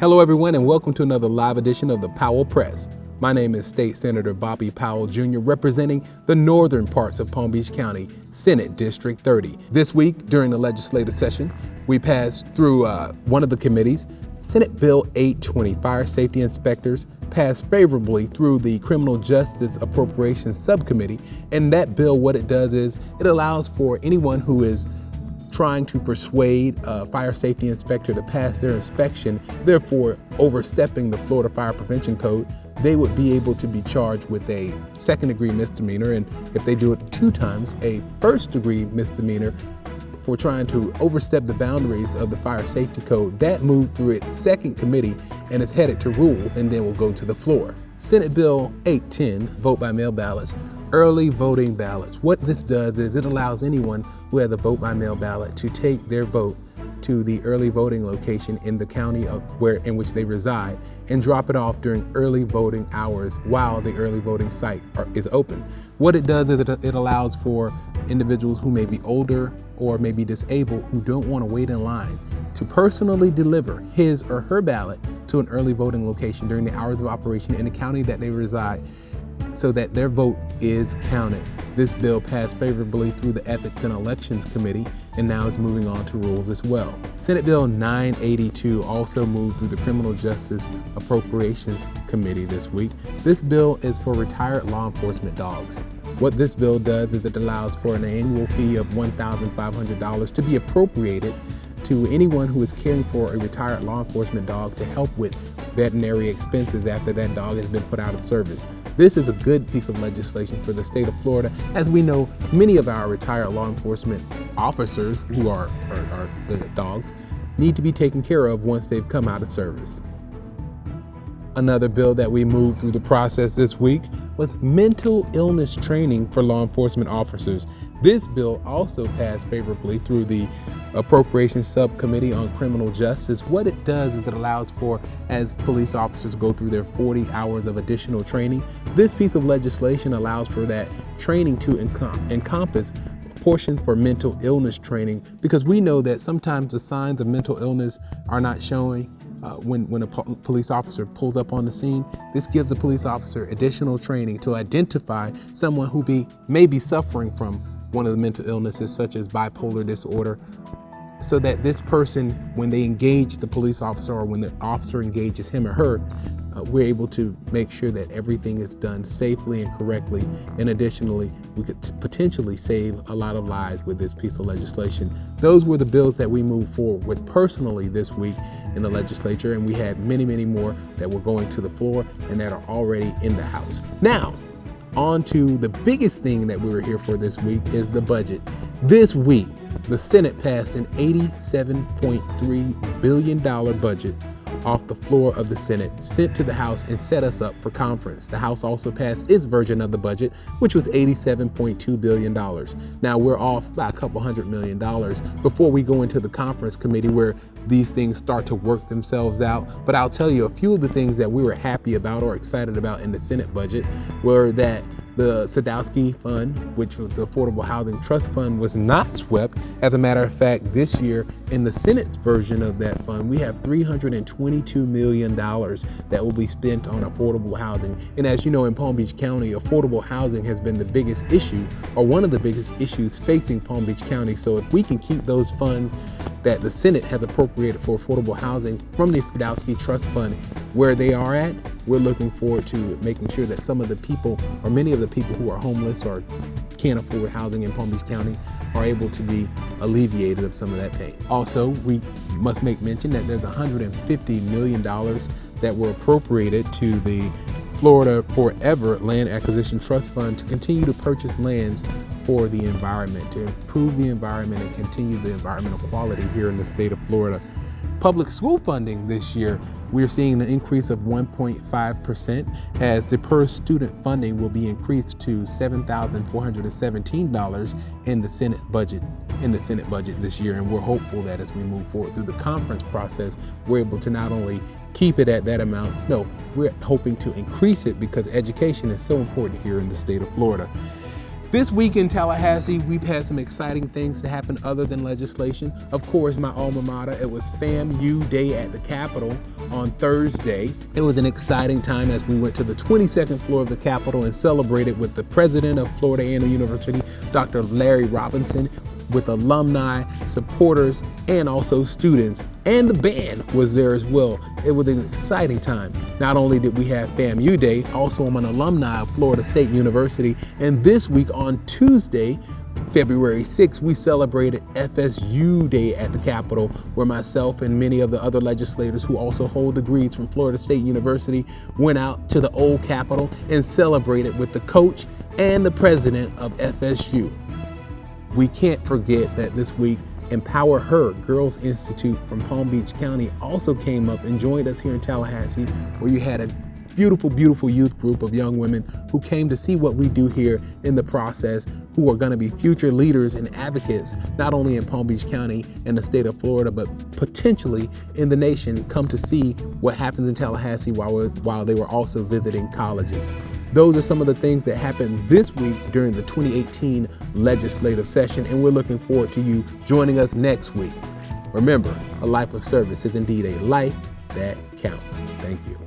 Hello everyone and welcome to another live edition of the Powell Press. My name is State Senator Bobby Powell Jr. representing the northern parts of Palm Beach County, Senate District 30. This week during the legislative session, we passed through one of the committees. Senate Bill 820, Fire Safety Inspectors, passed favorably through the Criminal Justice Appropriations Subcommittee. And that bill, what it does is it allows for anyone who is trying to persuade a fire safety inspector to pass their inspection, therefore overstepping the Florida Fire Prevention Code, they would be able to be charged with a second-degree misdemeanor, and if they do it 2 times, a first-degree misdemeanor for trying to overstep the boundaries of the Fire Safety Code. That moved through its second committee and is headed to rules and then will go to the floor. Senate Bill 810, vote by mail ballots, early voting ballots. What this does is it allows anyone who has a vote by mail ballot to take their vote to the early voting location in the county in which they reside and drop it off during early voting hours while the early voting site is open. What it does is it allows for individuals who may be older or may be disabled who don't want to wait in line to personally deliver his or her ballot to an early voting location during the hours of operation in the county that they reside, so that their vote is counted. This bill passed favorably through the Ethics and Elections Committee and now is moving on to rules as well. Senate Bill 982 also moved through the Criminal Justice Appropriations Committee this week. This bill is for retired law enforcement dogs. What this bill does is it allows for an annual fee of $1,500 to be appropriated to anyone who is caring for a retired law enforcement dog to help with veterinary expenses after that dog has been put out of service. This is a good piece of legislation for the state of Florida. As we know, many of our retired law enforcement officers who are the dogs need to be taken care of once they've come out of service. Another bill that we moved through the process this week was mental illness training for law enforcement officers. This bill also passed favorably through the Appropriations Subcommittee on Criminal Justice. What it does is it allows for, as police officers go through their 40 hours of additional training, this piece of legislation allows for that training to encompass a portion for mental illness training, because we know that sometimes the signs of mental illness are not showing when a police officer pulls up on the scene. This gives a police officer additional training to identify someone who may be suffering from one of the mental illnesses such as bipolar disorder, so that this person, when they engage the police officer or when the officer engages him or her, we're able to make sure that everything is done safely and correctly. And additionally, we could potentially save a lot of lives with this piece of legislation. Those were the bills that we moved forward with personally this week in the legislature, and we had many, many more that were going to the floor and that are already in the House. Now, on to the biggest thing that we were here for this week is the budget. This week, the Senate passed an $87.3 billion budget off the floor of the Senate, sent to the House and set us up for conference. The House also passed its version of the budget, which was $87.2 billion. Now we're off by a couple $100 million before we go into the conference committee where these things start to work themselves out. But I'll tell you a few of the things that we were happy about or excited about in the Senate budget were that the Sadowski Fund, which was the Affordable Housing Trust Fund, was not swept. As a matter of fact, this year in the Senate's version of that fund, we have $322 million that will be spent on affordable housing. And as you know, in Palm Beach County, affordable housing has been the biggest issue, or one of the biggest issues facing Palm Beach County. So if we can keep those funds that the Senate has appropriated for affordable housing from the Sadowski Trust Fund where they are at, we're looking forward to making sure that some of the people, or many of the people who are homeless or can't afford housing in Palm Beach County, are able to be alleviated of some of that pain. Also, we must make mention that there's $150 million that were appropriated to the Florida Forever Land Acquisition Trust Fund to continue to purchase lands for the environment, to improve the environment and continue the environmental quality here in the state of Florida. Public school funding this year, we're seeing an increase of 1.5% as the per student funding will be increased to $7,417 in the Senate budget this year. And we're hopeful that as we move forward through the conference process, we're able to not only keep it at that amount, no, we're hoping to increase it because education is so important here in the state of Florida. This week in Tallahassee, we've had some exciting things to happen other than legislation. Of course, my alma mater, it was FAMU Day at the Capitol on Thursday. It was an exciting time as we went to the 22nd floor of the Capitol and celebrated with the president of Florida A&M University, Dr. Larry Robinson, with alumni, supporters, and also students. And the band was there as well. It was an exciting time. Not only did we have FAMU Day, also I'm an alumni of Florida State University. And this week on Tuesday, February 6th, we celebrated FSU Day at the Capitol, where myself and many of the other legislators who also hold degrees from Florida State University went out to the old Capitol and celebrated with the coach and the president of FSU. We can't forget that this week, Empower Her Girls Institute from Palm Beach County also came up and joined us here in Tallahassee, where you had a beautiful, beautiful youth group of young women who came to see what we do here in the process, who are going to be future leaders and advocates, not only in Palm Beach County and the state of Florida, but potentially in the nation, come to see what happens in Tallahassee while they were also visiting colleges. Those are some of the things that happened this week during the 2018 legislative session, and we're looking forward to you joining us next week. Remember, a life of service is indeed a life that counts. Thank you.